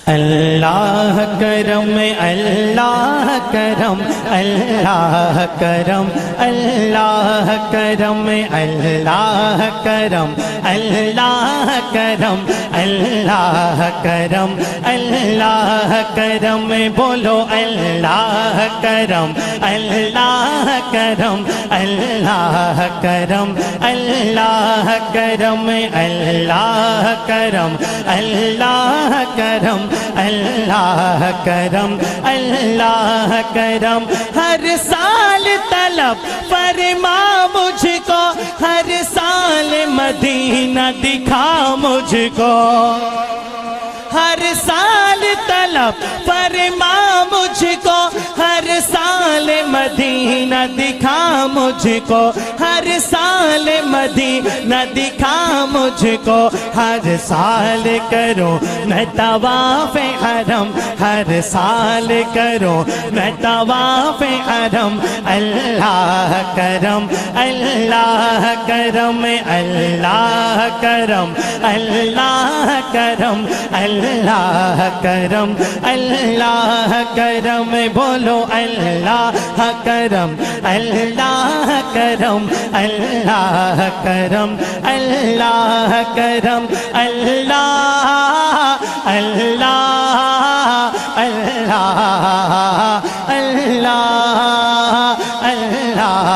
اللہ کرم اللہ کرم اللہ کرم اللہ کرم اللہ کرم اللہ کرم اللہ کرم اللہ کرم بولو اللہ کرم اللہ کرم اللہ کرم اللہ کرم اللہ کرم اللہ کرم اللہ کرم اللہ کرم ہر سال طلب فرما مجھ کو ہر سال مدینہ دکھا مجھ کو ہر سال طلب فرما مجھ کو ہر سال مدینہ دکھا مجھ کو ہر سال مدینہ دکھا مجھ کو ہر سال کرو میں طواف حرم ہر سال کرو میں طواف حرم اللہ کرم اللہ کرم اللہ کرم اللہ کرم اللہ کرم اللہ کرم بولو اللہ کرم اللہ کرم اللہ کرم اللہ کرم اللہ اللہ اللہ اللہ اللہ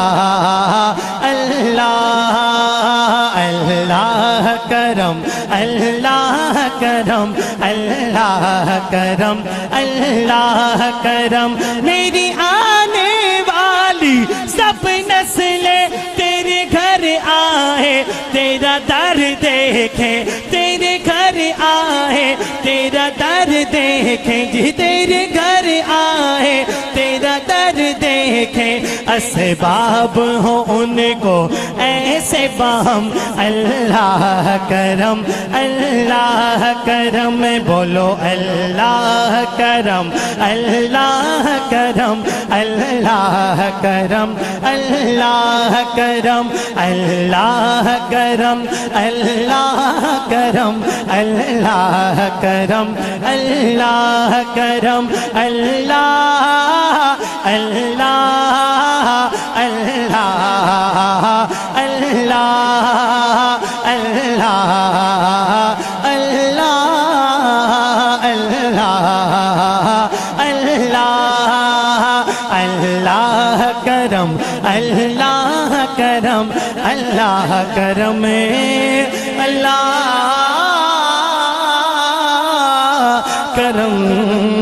اللہ اللہ کرم اللہ کرم اللہ کرم اللہ کرم میری آنے والی سب نسلیں تیرے گھر آئے تیرا در دیکھیں تیرے گھر آئے تیرا در دیکھیں جی تیرے گھر آئے تیرا در دیکھیں اسباب ہو ان کو ایسے باہم اللہ کرم اللہ کرم بولو اللہ کرم اللہ کرم اللہ کرم اللہ کرم اللہ کرم اللہ کرم اللہ کرم اللہ کرم اللہ اللہ اللہ اللہ اللہ اللہ اللہ اللہ کرم اللہ کرم اللہ کرم اللہ کرم